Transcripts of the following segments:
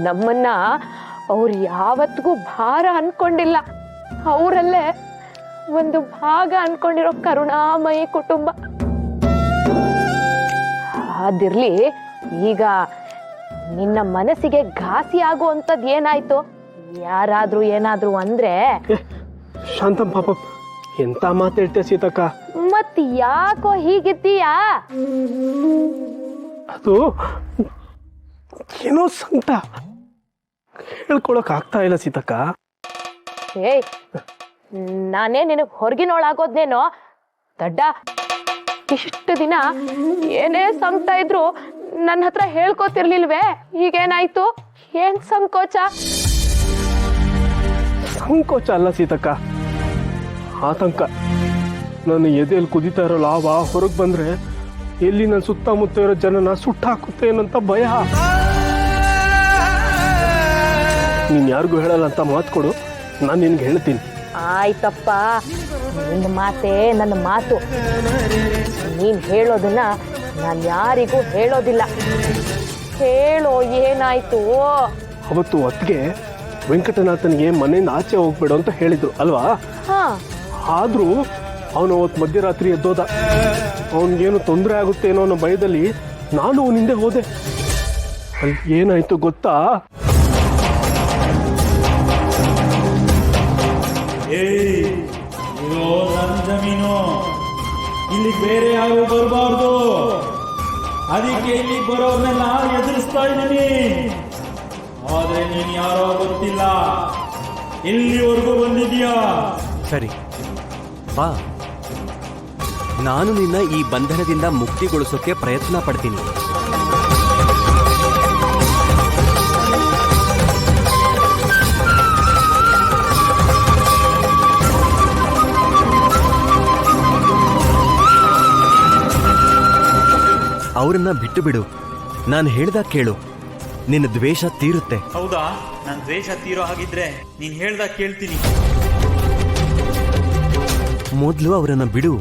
ನಮ್ಮನ್ನ ಅವ್ರು ಯಾವತ್ತಿಗೂ ಭಾರ ಅನ್ಕೊಂಡಿಲ್ಲ, ಅವರಲ್ಲೇ ಒಂದು ಭಾಗ ಅನ್ಕೊಂಡಿರೋ ಕರುಣಾಮಯಿ ಕುಟುಂಬ. ಅದಿರ್ಲಿ, ಈಗ ನಿನ್ನ ಮನಸ್ಸಿಗೆ ಘಾಸಿ ಆಗುವಂಥದ್ದು ಏನಾಯ್ತು? ಯಾರಾದ್ರೂ ಏನಾದ್ರು ಅಂದ್ರೆ? ಶಾಂತಂ ಪಾಪ, ಎಂತ ಮಾತಾಡ್ತೀಯ ಸೀತಕ್ಕ? ಮತ್ ಯಾಕೋ ಹೀಗಿದ್ದೀಯಾ? ಅದು ಏನೋ ಸಂಕಟ, ಹೇಳ್ಕೊಳಕ್ ಆಗ್ತಾ ಇಲ್ಲ ಸೀತಕ್ಕ. ಏಯ್, ನಾನೇ ನಿನಗ್ ಹೊರಗಿನೊಳಾಗೋದ್ನೇನೋ ದಡ್ಡ. ಇಷ್ಟು ದಿನ ಏನೇ ಸಂಕಟ ಇದ್ರು ನನ್ನ ಹತ್ರ ಹೇಳ್ಕೊತಿರ್ಲಿಲ್ವೇ? ಈಗೇನಾಯ್ತು? ಏನ್ ಸಂಕೋಚ? ಸಂಕೋಚ ಅಲ್ಲ ಸೀತಕ್ಕ, ಆತಂಕ. ನನ್ನ ಎದೆಯಲ್ಲಿ ಕುದಿತಾ ಇರೋ ಲಾವ ಹೊರಗೆ ಬಂದ್ರೆ ಎಲ್ಲಿ ನನ್ನ ಸುತ್ತಮುತ್ತ ಇರೋ ಜನನ ಸುಟ್ಟಾಕುತ್ತೇನಂತ ಭಯ. ನೀನ್ ಯಾರಿಗೂ ಹೇಳಲ್ಲ ಅಂತ ಮಾತು ಕೊಡು, ನಾನು ನಿನ್ಗೆ ಹೇಳ್ತೀನಿ. ಆಯ್ತಪ್ಪ, ನಿನ್ನ ಮಾತೇ ನನ್ನ ಮಾತು. ನೀನ್ ಹೇಳೋದನ್ನ ನಾನು ಯಾರಿಗೂ ಹೇಳೋದಿಲ್ಲ. ಹೇಳೋ, ಏನಾಯ್ತು? ಅವತ್ತು ಹೊತ್ತಿಗೆ ವೆಂಕಟನಾಥನ್ಗೆ ಮನೆಯಿಂದ ಆಚೆ ಹೋಗ್ಬೇಡು ಅಂತ ಹೇಳಿದ್ರು ಅಲ್ವಾ? ಆದ್ರೂ ಅವನು ಅವತ್ತು ಮಧ್ಯರಾತ್ರಿ ಎದ್ದೋದ. ಅವನಿಗೇನು ತೊಂದರೆ ಆಗುತ್ತೇನೋ ಅನ್ನೋ ಭಯದಲ್ಲಿ ನಾನು ಅವನ ಹಿಂದೆ ಹೋದೆ. ಅಲ್ಲಿ ಏನಾಯ್ತು ಗೊತ್ತಾ? ನನ್ನ ಜಮೀನು, ಇಲ್ಲಿ ಬೇರೆ ಯಾರು ಬರಬಾರ್ದು. ಅದಕ್ಕೆ ಇಲ್ಲಿ ಬರೋರ್ನೆಲ್ಲ ಎದುರಿಸ್ತಾ ಇದ್ದೀನಿ. ಆದ್ರೆ ನೀನ್ ಯಾರೋ ಗೊತ್ತಿಲ್ಲ, ಇಲ್ಲಿವರೆಗೂ ಬಂದಿದ್ಯಾ? ಸರಿ ಬಾ, ನಾನು ನಿನ್ನ ಈ ಬಂಧನದಿಂದ ಮುಕ್ತಿಗೊಳಿಸೋಕೆ ಪ್ರಯತ್ನ ಪಡ್ತೀನಿ. ಅವರನ್ನ ಬಿಟ್ಟು ಬಿಡು, ನಾನು ಹೇಳ್ದಾಗ ಕೇಳು, ನಿನ್ನ ದ್ವೇಷ ತೀರುತ್ತೆ. ಹೌದಾ? ನನ್ ದ್ವೇಷ ತೀರೋ ಹಾಗಿದ್ರೆ ನೀನ್ ಹೇಳ್ದಾಗ ಕೇಳ್ತೀನಿ. ಮೊದಲು ಅವರನ್ನ ಬಿಡು.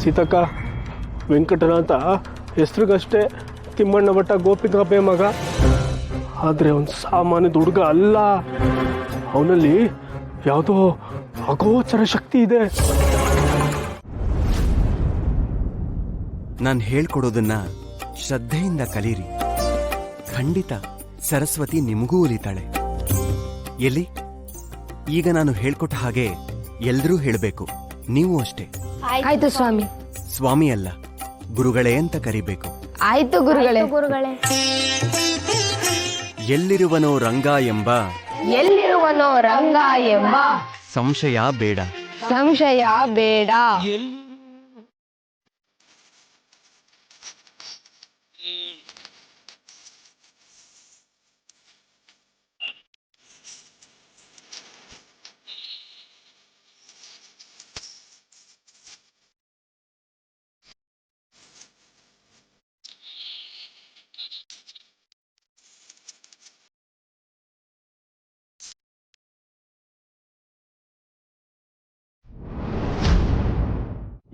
ಸೀತಕ್ಕ, ವೆಂಕಟನಾಥ ಹೆಸರಿಗಷ್ಟೇ ತಿಮ್ಮಣ್ಣ ಭಟ್ಟ ಗೋಪಿಕಾಬೆ ಮಗ. ಆದ್ರೆ ಅವನ್ ಸಾಮಾನ್ಯದ ಹುಡುಗ ಅಲ್ಲ. ಅವನಲ್ಲಿ ಯಾವುದೋ ಅಗೋಚರ ಶಕ್ತಿ ಇದೆ. ನಾನು ಹೇಳ್ಕೊಡೋದನ್ನ ಶ್ರದ್ಧೆಯಿಂದ ಕಲೀರಿ. ಖಂಡಿತ ಸರಸ್ವತಿ ನಿಮಗೂ ಒಲಿತಾಳೆ. ಎಲ್ಲಿ ಈಗ ನಾನು ಹೇಳ್ಕೊಟ್ಟ ಹಾಗೆ ಎಲ್ರೂ ಹೇಳಬೇಕು. ನೀವು ಅಷ್ಟೇ. ಆಯ್ತು ಸ್ವಾಮಿ. ಸ್ವಾಮಿ ಅಲ್ಲ, ಗುರುಗಳೇ ಅಂತ ಕರಿಬೇಕು. ಆಯ್ತು ಗುರುಗಳೇ. ಎಲ್ಲಿರುವನೋ ರಂಗ ಎಂಬ, ಎಲ್ಲಿರುವನೋ ರಂಗ ಎಂಬ ಸಂಶಯ ಬೇಡ. ಸಂಶಯ ಬೇಡ.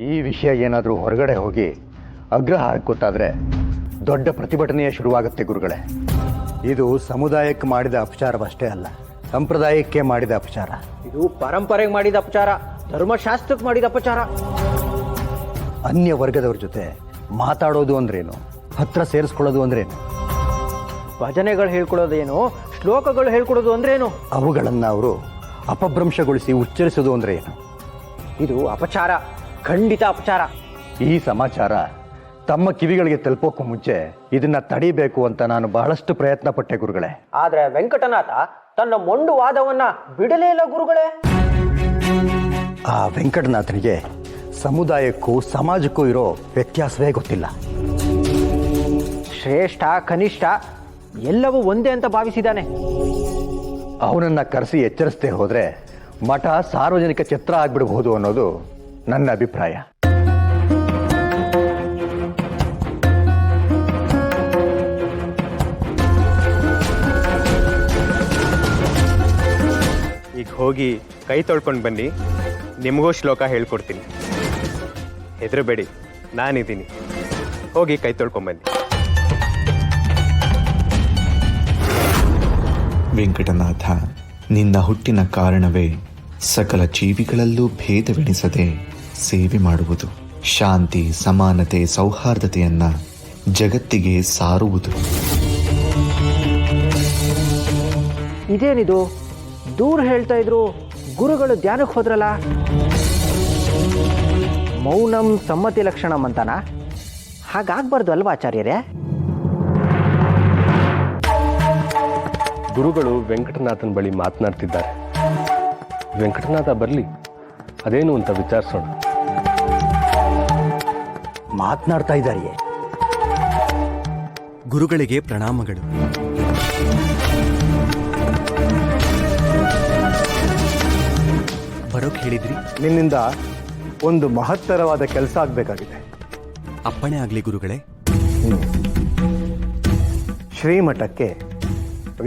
ಈ ವಿಷಯ ಏನಾದರೂ ಹೊರಗಡೆ ಹೋಗಿ ಅಗ್ರಹ ಗೊತ್ತಾದರೆ ದೊಡ್ಡ ಪ್ರತಿಭಟನೆಯೇ ಶುರುವಾಗುತ್ತೆ ಗುರುಗಳೇ. ಇದು ಸಮುದಾಯಕ್ಕೆ ಮಾಡಿದ ಅಪಚಾರವಷ್ಟೇ ಅಲ್ಲ, ಸಂಪ್ರದಾಯಕ್ಕೆ ಮಾಡಿದ ಅಪಚಾರ. ಇದು ಪರಂಪರೆಗೆ ಮಾಡಿದ ಅಪಚಾರ, ಧರ್ಮಶಾಸ್ತ್ರಕ್ಕೆ ಮಾಡಿದ ಅಪಚಾರ. ಅನ್ಯ ವರ್ಗದವ್ರ ಜೊತೆ ಮಾತಾಡೋದು ಅಂದ್ರೇನು, ಹತ್ರ ಸೇರಿಸ್ಕೊಳ್ಳೋದು ಅಂದ್ರೇನು, ಭಜನೆಗಳು ಹೇಳ್ಕೊಡೋದೇನು, ಶ್ಲೋಕಗಳು ಹೇಳ್ಕೊಡೋದು ಅಂದ್ರೇನು, ಅವುಗಳನ್ನು ಅವರು ಅಪಭ್ರಂಶಗೊಳಿಸಿ ಉಚ್ಚರಿಸೋದು ಅಂದ್ರೆ ಏನು? ಇದು ಅಪಚಾರ, ಖಂಡಿತ ಅಪಚಾರ. ಈ ಸಮಾಚಾರ ತಮ್ಮ ಕಿವಿಗಳಿಗೆ ತಲುಪೋಕ್ಕೂ ಮುಂಚೆ ಇದನ್ನ ತಡಿಬೇಕು ಅಂತ ನಾನು ಬಹಳಷ್ಟು ಪ್ರಯತ್ನ ಪಟ್ಟೆ ಗುರುಗಳೇ. ಆದ್ರೆ ವೆಂಕಟನಾಥ ತನ್ನ ಮೊಂಡು ವಾದವನ್ನ ಬಿಡಲೇ ಇಲ್ಲ ಗುರುಗಳೇ. ಆ ವೆಂಕಟನಾಥನಿಗೆ ಸಮುದಾಯಕ್ಕೂ ಸಮಾಜಕ್ಕೂ ಇರೋ ವ್ಯತ್ಯಾಸವೇ ಗೊತ್ತಿಲ್ಲ. ಶ್ರೇಷ್ಠ ಕನಿಷ್ಠ ಎಲ್ಲವೂ ಒಂದೇ ಅಂತ ಭಾವಿಸಿದ್ದಾನೆ. ಅವನನ್ನ ಕರೆಸಿ ಎಚ್ಚರಿಸದೆ ಹೋದ್ರೆ ಮಠ ಸಾರ್ವಜನಿಕ ಛತ್ರ ಆಗ್ಬಿಡಬಹುದು ಅನ್ನೋದು ನನ್ನ ಅಭಿಪ್ರಾಯ. ಹೋಗಿ ಕೈ ತೊಳ್ಕೊಂಡು ಬನ್ನಿ, ನಿಮಗೂ ಶ್ಲೋಕ ಹೇಳ್ಕೊಡ್ತೀನಿ. ಹೆದರಬೇಡಿ, ನಾನಿದ್ದೀನಿ. ಹೋಗಿ ಕೈ ತೊಳ್ಕೊಂಬನ್ನಿ. ವೆಂಕಟನಾಥ, ನಿನ್ನ ಹುಟ್ಟಿನ ಕಾರಣವೇ ಸಕಲ ಜೀವಿಗಳಲ್ಲೂ ಭೇದವೆಣಿಸದೆ ಸೇವೆ ಮಾಡುವುದು, ಶಾಂತಿ, ಸಮಾನತೆ, ಸೌಹಾರ್ದತೆಯನ್ನ ಜಗತ್ತಿಗೆ ಸಾರುವುದು. ಇದೇನಿದು ದೂರ ಹೇಳ್ತಾ ಇದ್ರು, ಗುರುಗಳು ಧ್ಯಾನಕ್ಕೆ ಹೋದ್ರಲ್ಲ? ಮೌನಂ ಸಮ್ಮತಿ ಲಕ್ಷಣಂ ಅಂತಾನ? ಹಾಗಾಗ್ಬಾರ್ದು ಅಲ್ವಾ ಆಚಾರ್ಯರೇ? ಗುರುಗಳು ವೆಂಕಟನಾಥನ ಬಳಿ ಮಾತನಾಡ್ತಿದ್ದಾರೆ. ವೆಂಕಟನಾಥ ಬರಲಿ, ಅದೇನು ಅಂತ ವಿಚಾರಿಸೋಣ. ಮಾತನಾಡ್ತಾ ಇದ್ದಾರೆಯೇ? ಗುರುಗಳಿಗೆ ಪ್ರಣಾಮಗಳು. ಬರೋಕ್ ಹೇಳಿದ್ರಿ? ನಿನ್ನಿಂದ ಒಂದು ಮಹತ್ತರವಾದ ಕೆಲಸ ಆಗಬೇಕಾಗಿದೆ. ಅಪ್ಪಣೆ ಆಗ್ಲಿ ಗುರುಗಳೇ. ಶ್ರೀಮಠಕ್ಕೆ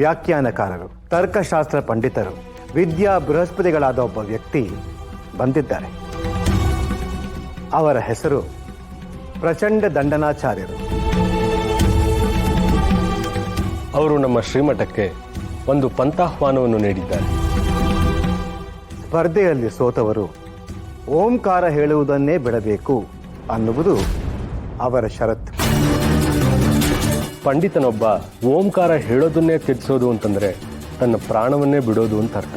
ವ್ಯಾಖ್ಯಾನಕಾರರು, ತರ್ಕಶಾಸ್ತ್ರ ಪಂಡಿತರು, ವಿದ್ಯಾ ಬೃಹಸ್ಪತಿಗಳಾದ ಒಬ್ಬ ವ್ಯಕ್ತಿ ಬಂದಿದ್ದಾರೆ. ಅವರ ಹೆಸರು ಪ್ರಚಂಡ ದಂಡನಾಚಾರ್ಯರು. ಅವರು ನಮ್ಮ ಶ್ರೀಮಠಕ್ಕೆ ಒಂದು ಪಂಥಾಹ್ವಾನವನ್ನು ನೀಡಿದ್ದಾರೆ. ಸ್ಪರ್ಧೆಯಲ್ಲಿ ಸೋತವರು ಓಂಕಾರ ಹೇಳುವುದನ್ನೇ ಬಿಡಬೇಕು ಅನ್ನುವುದು ಅವರ ಷರತ್ತು. ಪಂಡಿತನೊಬ್ಬ ಓಂಕಾರ ಹೇಳೋದನ್ನೇ ತ್ಯಜಿಸೋದು ಅಂತಂದ್ರೆ ತನ್ನ ಪ್ರಾಣವನ್ನೇ ಬಿಡೋದು ಅಂತ ಅರ್ಥ.